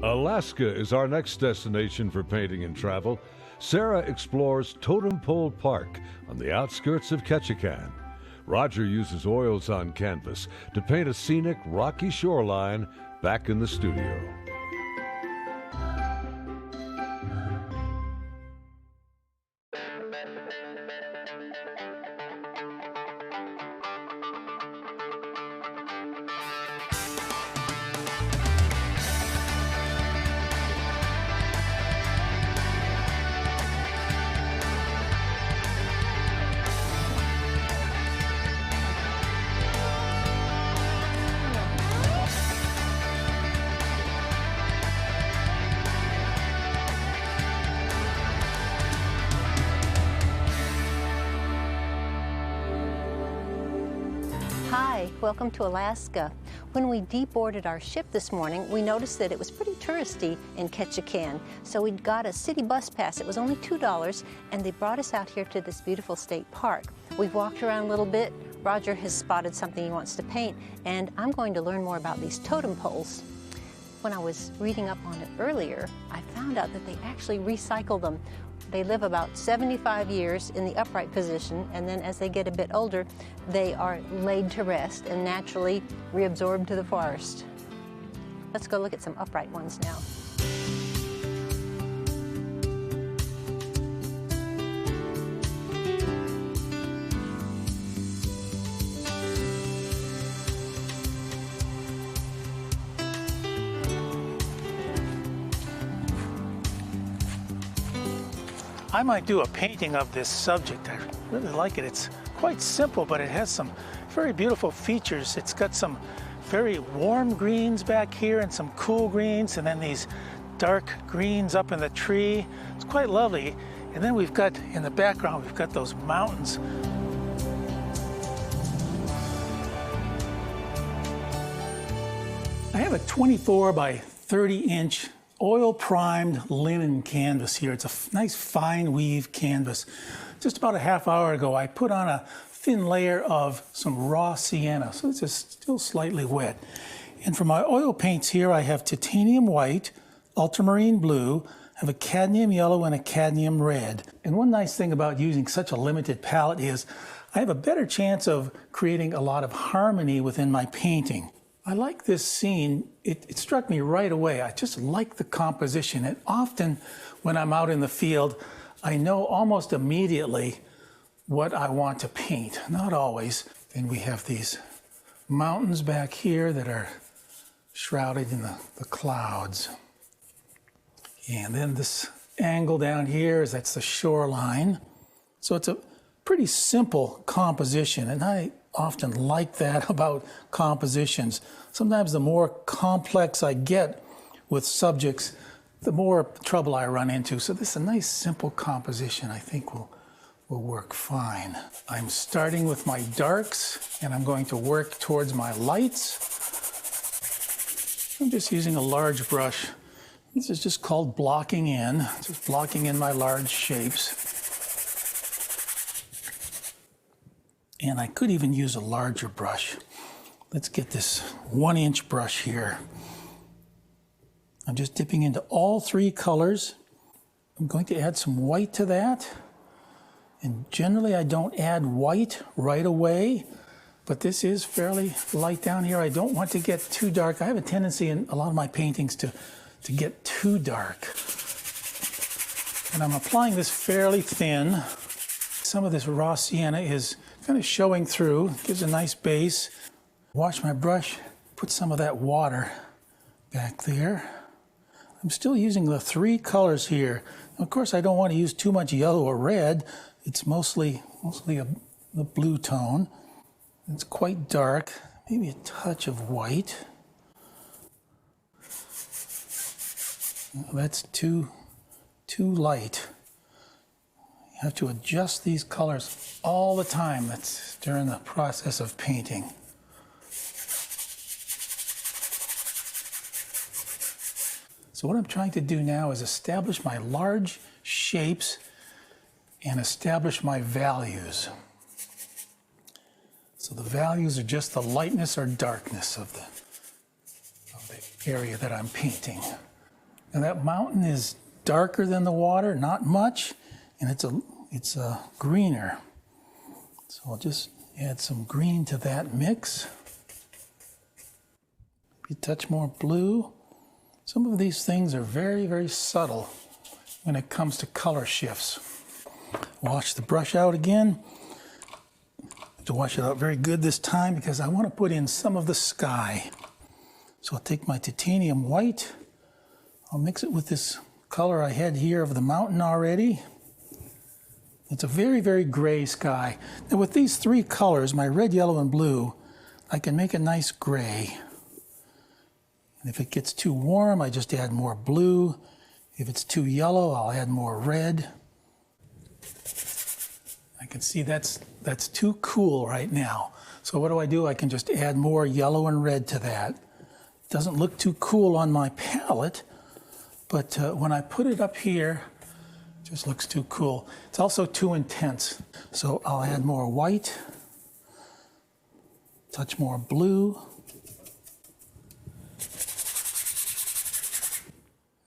Alaska is our next destination for painting and travel. Sarah explores Totem Pole Park on the outskirts of Ketchican. Roger uses oils on canvas to paint a scenic, rocky shoreline back in the studio. Hi, welcome to Alaska. When we deboarded our ship this morning, we noticed that it was pretty touristy in Ketchican. So we got a city bus pass. It was only $2, and they brought us out here to this beautiful state park. We've walked around a little bit. Roger has spotted something he wants to paint, and I'm going to learn more about these totem poles. When I was reading up on it earlier, I found out that they actually recycle them. They live about 75 years in the upright position, and then as they get a bit older, they are laid to rest and naturally reabsorbed to the forest. Let's go look at some upright ones now. I might do a painting of this subject. I really like it. It's quite simple, but it has some very beautiful features. It's got some very warm greens back here and some cool greens, and then these dark greens up in the tree. It's quite lovely. And then we've got, in the background, we've got those mountains. I have a 24 by 30 inch oil-primed linen canvas here. It's a nice fine weave canvas. Just about a half hour ago, I put on a thin layer of some raw sienna, so it's just still slightly wet. And for my oil paints here, I have titanium white, ultramarine blue, I have a cadmium yellow, and a cadmium red. And one nice thing about using such a limited palette is I have a better chance of creating a lot of harmony within my painting. I like this scene. It struck me right away. I just like the composition. And often when I'm out in the field, I know almost immediately what I want to paint. Not always. Then we have these mountains back here that are shrouded in the clouds. And then this angle down here, that's the shoreline. So it's a pretty simple composition, and I often like that about compositions. Sometimes the more complex I get with subjects, the more trouble I run into. So this is a nice simple composition I think will work fine. I'm starting with my darks, and I'm going to work towards my lights. I'm just using a large brush. This is just called blocking in, just blocking in my large shapes. And I could even use a larger brush. Let's get this 1 inch brush here. I'm just dipping into all three colors. I'm going to add some white to that. And generally I don't add white right away, but this is fairly light down here. I don't want to get too dark. I have a tendency in a lot of my paintings to get too dark. And I'm applying this fairly thin. Some of this raw sienna is kind of showing through, gives a nice base. Wash my brush, put some of that water back there. I'm still using the three colors here. Of course, I don't want to use too much yellow or red. It's mostly the blue tone. It's quite dark, maybe a touch of white. That's too light. You have to adjust these colors all the time. That's during the process of painting. So what I'm trying to do now is establish my large shapes and establish my values. So the values are just the lightness or darkness of the area that I'm painting. Now that mountain is darker than the water, not much, and it's greener. So I'll just add some green to that mix. Maybe a touch more blue. Some of these things are very, very subtle when it comes to color shifts. Wash the brush out again. To wash it out very good this time because I want to put in some of the sky. So I'll take my titanium white. I'll mix it with this color I had here of the mountain already. It's a very, very gray sky. Now with these three colors, my red, yellow, and blue, I can make a nice gray. And if it gets too warm, I just add more blue. If it's too yellow, I'll add more red. I can see that's too cool right now. So what do? I can just add more yellow and red to that. It doesn't look too cool on my palette, but when I put it up here, it just looks too cool. It's also too intense. So I'll add more white, touch more blue,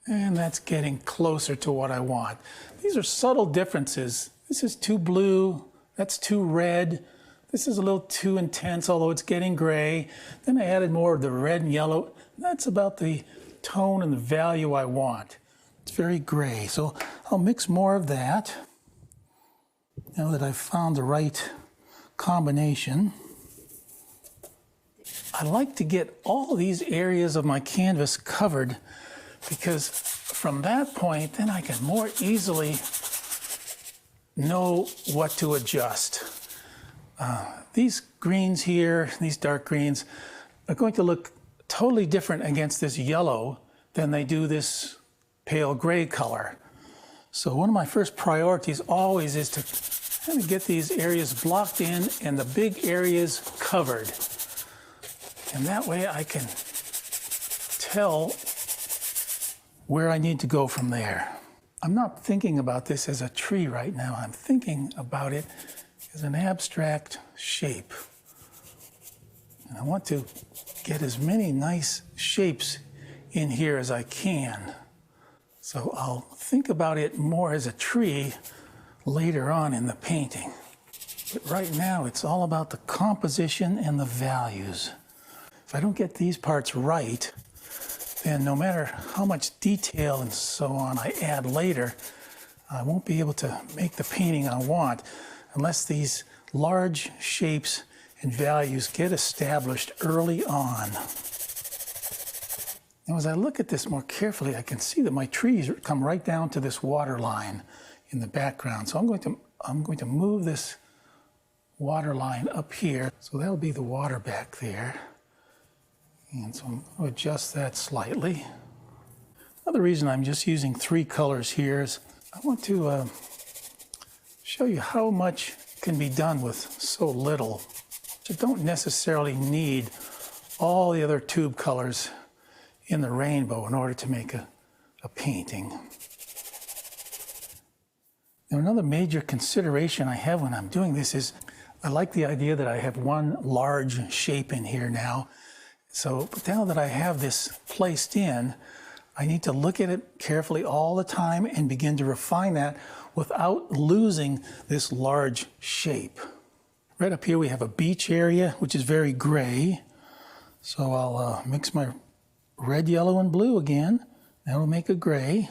and that's getting closer to what I want. These are subtle differences. This is too blue, that's too red. This is a little too intense, although it's getting gray. Then I added more of the red and yellow. That's about the tone and the value I want. It's very gray, so I'll mix more of that. Now that I've found the right combination. I like to get all these areas of my canvas covered because from that point, then I can more easily know what to adjust. These greens here, these dark greens, are going to look totally different against this yellow than they do this pale gray color. So one of my first priorities always is to kind of get these areas blocked in and the big areas covered. And that way I can tell where I need to go from there. I'm not thinking about this as a tree right now. I'm thinking about it as an abstract shape. And I want to get as many nice shapes in here as I can. So I'll think about it more as a tree later on in the painting. But right now it's all about the composition and the values. If I don't get these parts right, then no matter how much detail and so on I add later, I won't be able to make the painting I want unless these large shapes and values get established early on. Now as I look at this more carefully, I can see that my trees come right down to this water line in the background. So I'm going to move this water line up here. So that'll be the water back there. And so I'm going to adjust that slightly. Another reason I'm just using three colors here is I want to show you how much can be done with so little. You don't necessarily need all the other tube colors in the rainbow in order to make a painting. Now another major consideration I have when I'm doing this is I like the idea that I have one large shape in here now. So now that I have this placed in, I need to look at it carefully all the time and begin to refine that without losing this large shape. Right up here we have a beach area, which is very gray. So I'll mix my red, yellow, and blue again. That'll make a gray.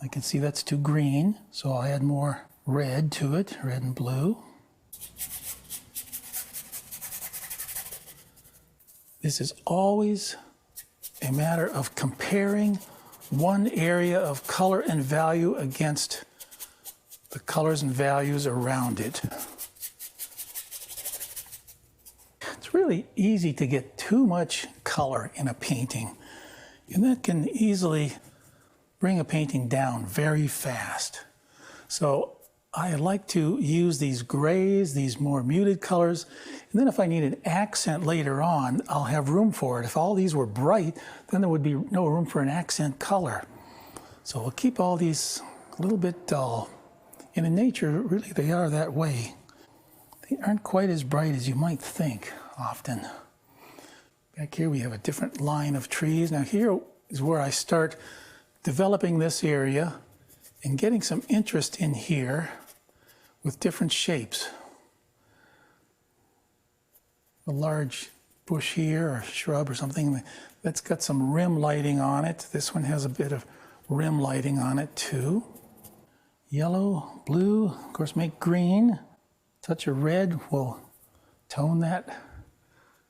I can see that's too green, so I'll add more red to it, red and blue. This is always a matter of comparing one area of color and value against the colors and values around it. It's really easy to get too much color in a painting, and that can easily bring a painting down very fast. So I like to use these grays, these more muted colors, and then if I need an accent later on, I'll have room for it. If all these were bright, then there would be no room for an accent color. So we'll keep all these a little bit dull. And in nature, really, they are that way. They aren't quite as bright as you might think often. Back here we have a different line of trees. Now here is where I start developing this area and getting some interest in here with different shapes. A large bush here or shrub or something that's got some rim lighting on it. This one has a bit of rim lighting on it too. Yellow, blue, of course make green. Touch of red will tone that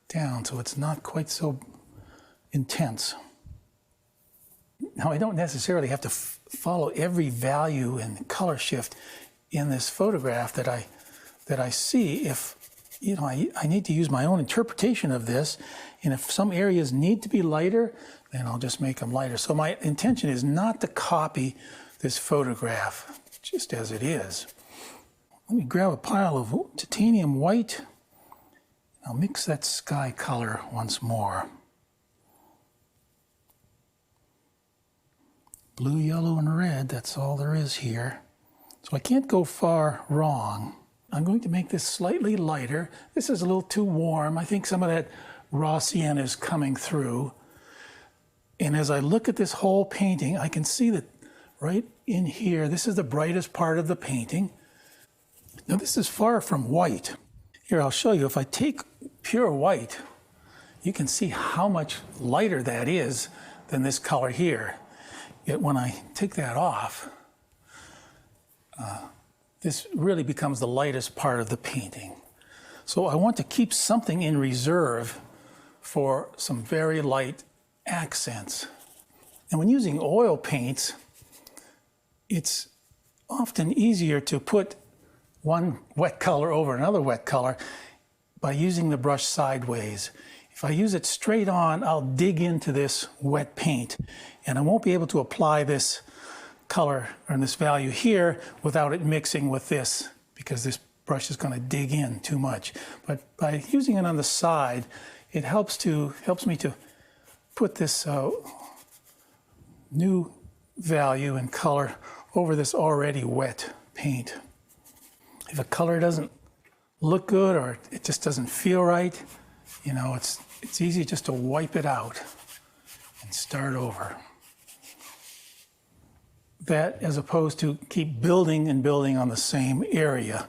down so it's not quite so intense. Now I don't necessarily have to follow every value and color shift in this photograph that I see. If you know, I need to use my own interpretation of this, and if some areas need to be lighter, then I'll just make them lighter. So my intention is not to copy this photograph just as it is. Let me grab a pile of titanium white. I'll mix that sky color once more. Blue, yellow, and red, that's all there is here. So I can't go far wrong. I'm going to make this slightly lighter. This is a little too warm. I think some of that raw sienna is coming through. And as I look at this whole painting, I can see that right in here, this is the brightest part of the painting. Now this is far from white. Here, I'll show you. If I take pure white, you can see how much lighter that is than this color here. Yet when I take that off, this really becomes the lightest part of the painting. So I want to keep something in reserve for some very light accents. And when using oil paints, it's often easier to put one wet color over another wet color by using the brush sideways. If I use it straight on, I'll dig into this wet paint, and I won't be able to apply this color or this value here without it mixing with this, because this brush is going to dig in too much. But by using it on the side, it helps me to put this new value and color over this already wet paint. If a color doesn't look good or it just doesn't feel right, you know, it's easy just to wipe it out and start over. That as opposed to keep building and building on the same area,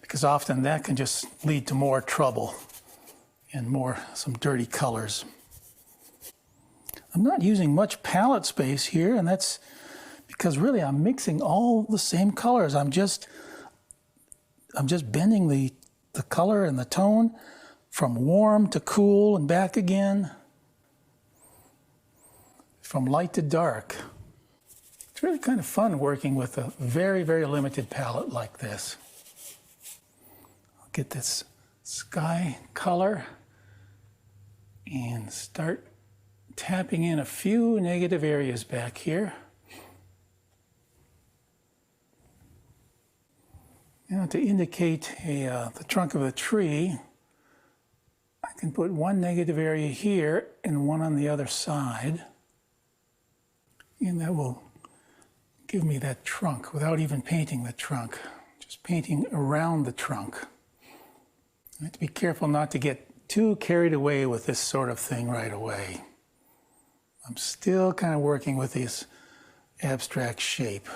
because often that can just lead to more trouble and some dirty colors. I'm not using much palette space here, and that's because really I'm mixing all the same colors. I'm just bending the color and the tone from warm to cool and back again, from light to dark. It's really kind of fun working with a very, very limited palette like this. I'll get this sky color and start tapping in a few negative areas back here. Now to indicate the trunk of a tree, I can put one negative area here and one on the other side. And that will give me that trunk without even painting the trunk, just painting around the trunk. I have to be careful not to get too carried away with this sort of thing right away. I'm still kind of working with this abstract shape.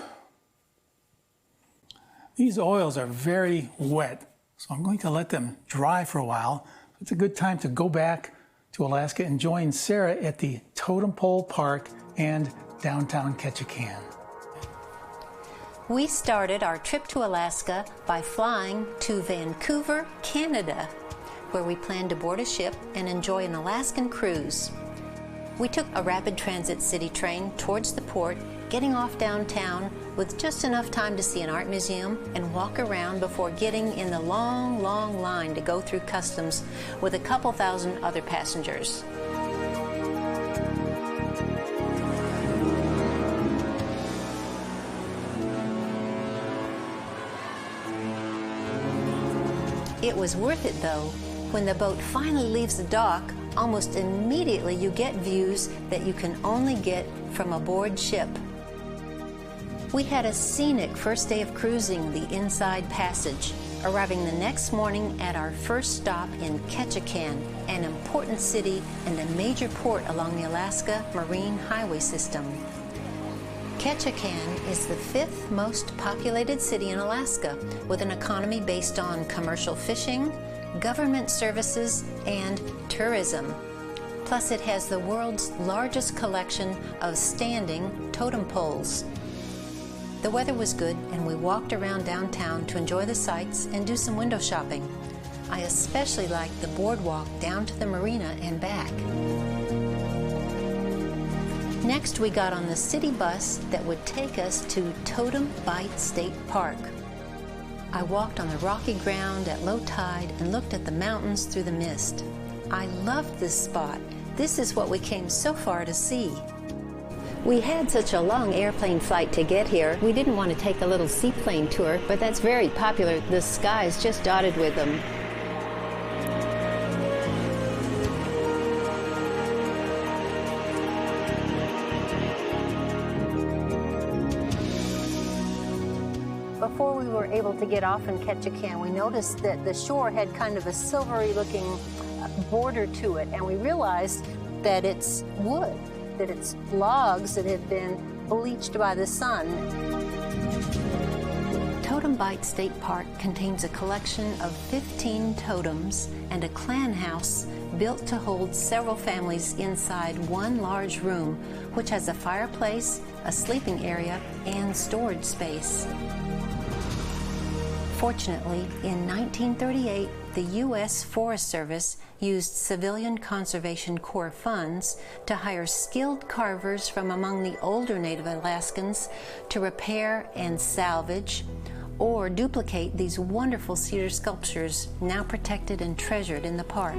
These oils are very wet, so I'm going to let them dry for a while. It's a good time to go back to Alaska and join Sarah at the Totem Pole Park and downtown Ketchican. We started our trip to Alaska by flying to Vancouver, Canada, where we planned to board a ship and enjoy an Alaskan cruise. We took a rapid transit city train towards the port, getting off downtown with just enough time to see an art museum and walk around before getting in the long, long line to go through customs with a couple thousand other passengers. It was worth it though. When the boat finally leaves the dock, almost immediately you get views that you can only get from aboard ship. We had a scenic first day of cruising the Inside Passage, arriving the next morning at our first stop in Ketchican, an important city and a major port along the Alaska Marine Highway system. Ketchican is the 5th most populated city in Alaska, with an economy based on commercial fishing, government services, and tourism. Plus, it has the world's largest collection of standing totem poles. The weather was good, and we walked around downtown to enjoy the sights and do some window shopping. I especially liked the boardwalk down to the marina and back. Next, we got on the city bus that would take us to Totem Bight State Park. I walked on the rocky ground at low tide and looked at the mountains through the mist. I loved this spot. This is what we came so far to see. We had such a long airplane flight to get here. We didn't want to take a little seaplane tour, but that's very popular. The sky is just dotted with them. Before we were able to get off in Ketchican, we noticed that the shore had kind of a silvery looking border to it, and we realized that it's wood, that it's logs that had been bleached by the sun. Totem Bight State Park contains a collection of 15 totems and a clan house built to hold several families inside one large room, which has a fireplace, a sleeping area, and storage space. Fortunately, in 1938, the U.S. Forest Service used Civilian Conservation Corps funds to hire skilled carvers from among the older Native Alaskans to repair and salvage or duplicate these wonderful cedar sculptures now protected and treasured in the park.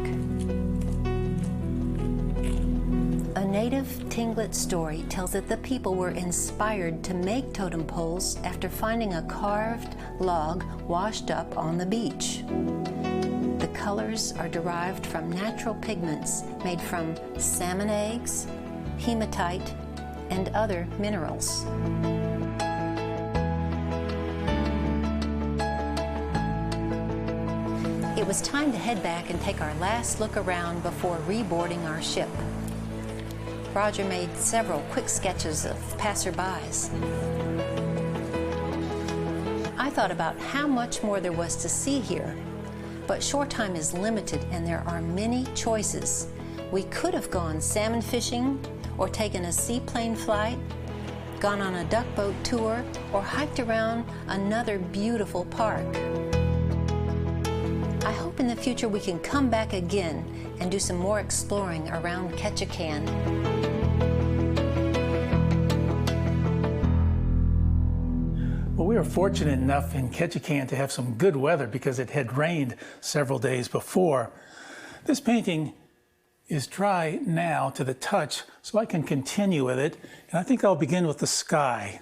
A native Tlingit story tells that the people were inspired to make totem poles after finding a carved log washed up on the beach. The colors are derived from natural pigments made from salmon eggs, hematite, and other minerals. It was time to head back and take our last look around before reboarding our ship. Roger made several quick sketches of passerbys. I thought about how much more there was to see here, but shore time is limited and there are many choices. We could have gone salmon fishing, or taken a seaplane flight, gone on a duck boat tour, or hiked around another beautiful park. I hope in the future we can come back again and do some more exploring around Ketchican. Well, we were fortunate enough in Ketchican to have some good weather because it had rained several days before. This painting is dry now to the touch, so I can continue with it, and I think I'll begin with the sky.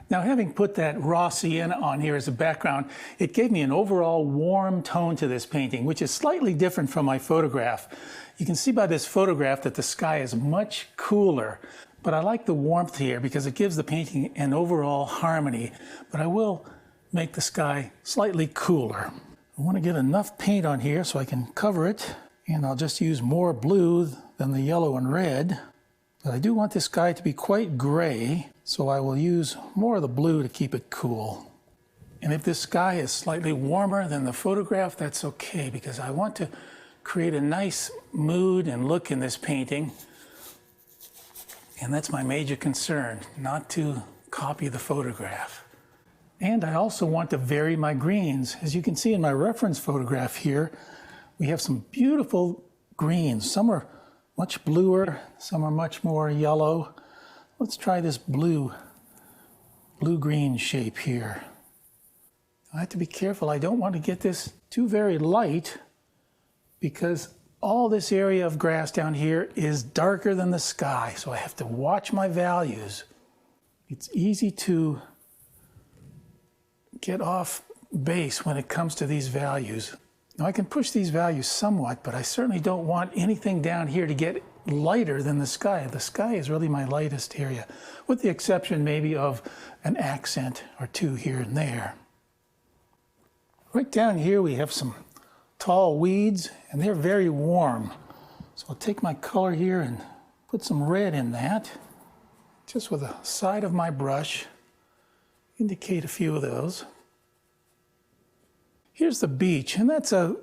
Now, having put that raw sienna on here as a background, it gave me an overall warm tone to this painting, which is slightly different from my photograph. You can see by this photograph that the sky is much cooler, but I like the warmth here because it gives the painting an overall harmony. But I will make the sky slightly cooler. I want to get enough paint on here so I can cover it, and I'll just use more blue than the yellow and red. But I do want this sky to be quite gray, so I will use more of the blue to keep it cool. And if this sky is slightly warmer than the photograph, that's okay, because I want to create a nice mood and look in this painting. And that's my major concern, not to copy the photograph. And I also want to vary my greens. As you can see in my reference photograph here, we have some beautiful greens. Some are much bluer, some are much more yellow. Let's try this blue-green shape here. I have to be careful. I don't want to get this too very light because all this area of grass down here is darker than the sky, so I have to watch my values. It's easy to get off base when it comes to these values. Now I can push these values somewhat, but I certainly don't want anything down here to get lighter than the sky. The sky is really my lightest area, with the exception maybe of an accent or two here and there. Right down here we have some tall weeds, and they're very warm. So I'll take my color here and put some red in that. just with the side of my brush, indicate a few of those. Here's the beach, and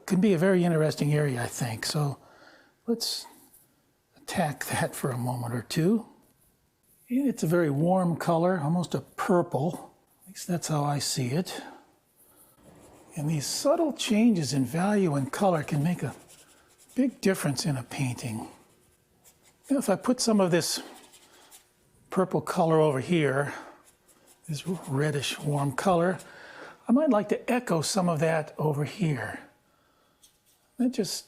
can be a very interesting area, I think. So let's attack that for a moment or two. And it's a very warm color, almost a purple. At least that's how I see it. And these subtle changes in value and color can make a big difference in a painting. Now, if I put some of this purple color over here, this reddish warm color, I might like to echo some of that over here. That just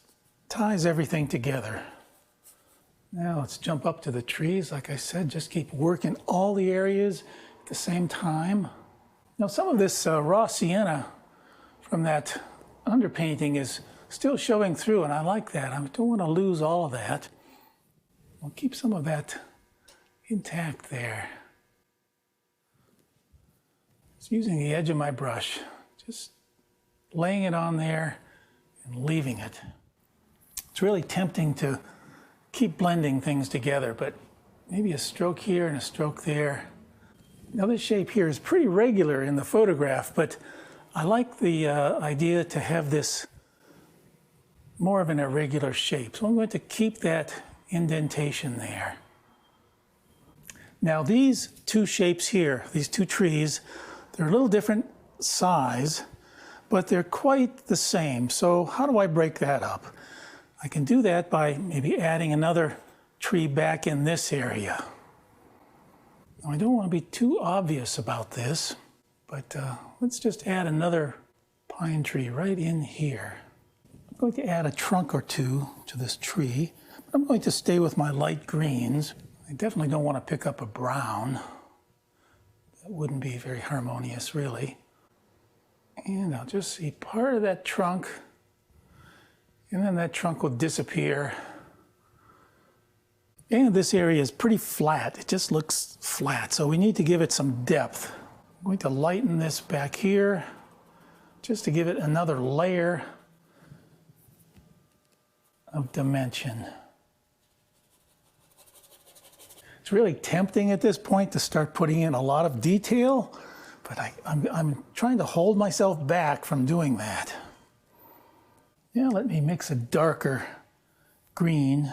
ties everything together. Now let's jump up to the trees. Like I said, just keep working all the areas at the same time. Now some of this raw sienna from that underpainting is still showing through, and I like that. I don't want to lose all of that. I'll keep some of that intact there. Just using the edge of my brush, just laying it on there and leaving it. It's really tempting to keep blending things together, but maybe a stroke here and a stroke there. Now this shape here is pretty regular in the photograph, but I like the idea to have this more of an irregular shape. So I'm going to keep that indentation there. Now these two shapes here, these two trees, they're a little different size, but they're quite the same. So how do I break that up? I can do that by maybe adding another tree back in this area. Now, I don't want to be too obvious about this, but let's just add another pine tree right in here. I'm going to add a trunk or two to this tree. But I'm going to stay with my light greens. I definitely don't want to pick up a brown. That wouldn't be very harmonious, really. And I'll just see part of that trunk, and then that trunk will disappear. And this area is pretty flat. It just looks flat, so we need to give it some depth. I'm going to lighten this back here, just to give it another layer of dimension. It's really tempting at this point to start putting in a lot of detail, but I'm trying to hold myself back from doing that. Now let me mix a darker green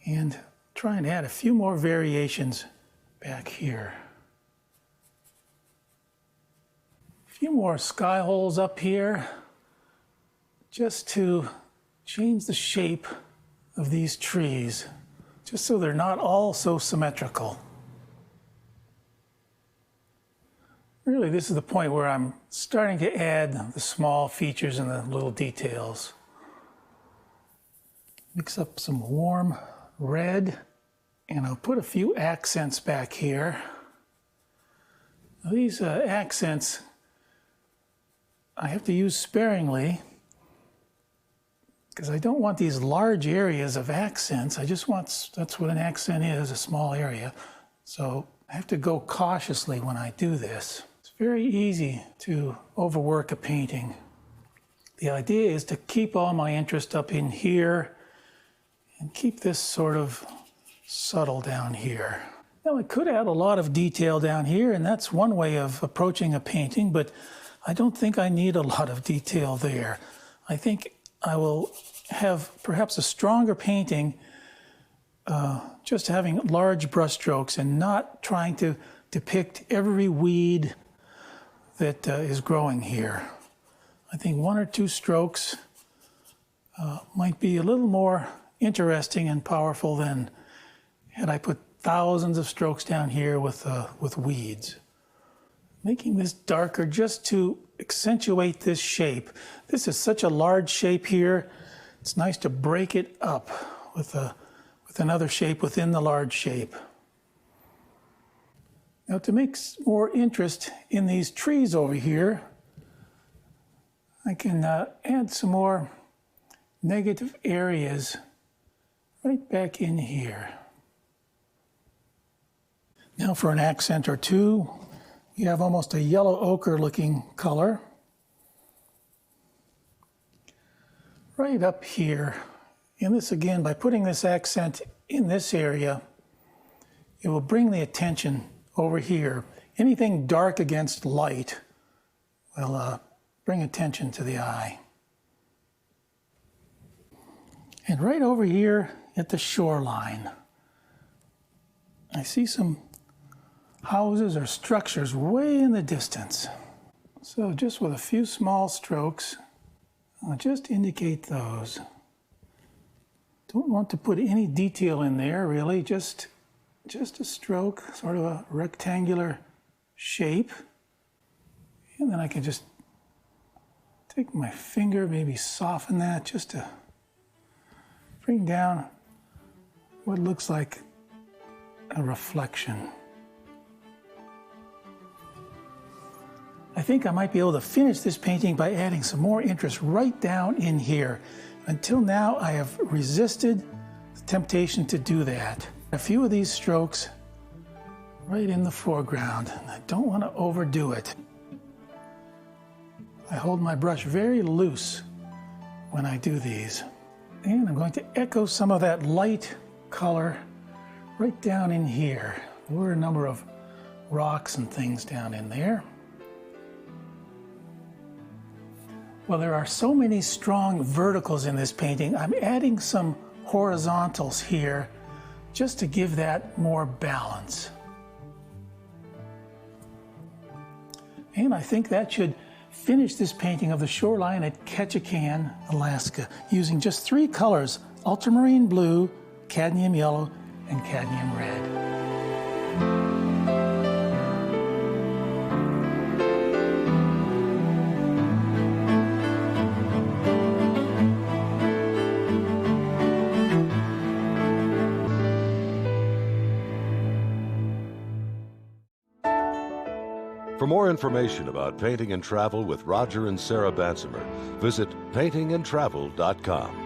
and try and add a few more variations back here. A few more sky holes up here, just to change the shape of these trees, just so they're not all so symmetrical. Really, this is the point where I'm starting to add the small features and the little details. Mix up some warm red, and I'll put a few accents back here. Now, these accents I have to use sparingly, because I don't want these large areas of accents. I just want, that's what an accent is, a small area. So I have to go cautiously when I do this. It's very easy to overwork a painting. The idea is to keep all my interest up in here and keep this sort of subtle down here. Now I could add a lot of detail down here, and that's one way of approaching a painting, but I don't think I need a lot of detail there. I think I will have perhaps a stronger painting just having large brush strokes and not trying to depict every weed that is growing here. I think one or two strokes might be a little more interesting and powerful than had I put thousands of strokes down here with weeds. Making this darker just to accentuate this shape. This is such a large shape here. It's nice to break it up with another shape within the large shape. Now to make more interest in these trees over here, I can add some more negative areas right back in here. Now for an accent or two, we have almost a yellow ochre looking color. Right up here. And this again, by putting this accent in this area, it will bring the attention over here. Anything dark against light will bring attention to the eye. And right over here at the shoreline, I see some houses or structures way in the distance. So just with a few small strokes, I'll just indicate those. Don't want to put any detail in there, really, just a stroke, sort of a rectangular shape. And then I can just take my finger, maybe soften that just to bring down what looks like a reflection. I think I might be able to finish this painting by adding some more interest right down in here. Until now, I have resisted the temptation to do that. A few of these strokes right in the foreground, and I don't want to overdo it. I hold my brush very loose when I do these. And I'm going to echo some of that light color right down in here. There were a number of rocks and things down in there. Well, there are so many strong verticals in this painting. I'm adding some horizontals here just to give that more balance. And I think that should finish this painting of the shoreline at Ketchican, Alaska, using just 3 colors: ultramarine blue, cadmium yellow, and cadmium red. For more information about painting and travel with Roger and Sarah Bansemer, visit paintingandtravel.com.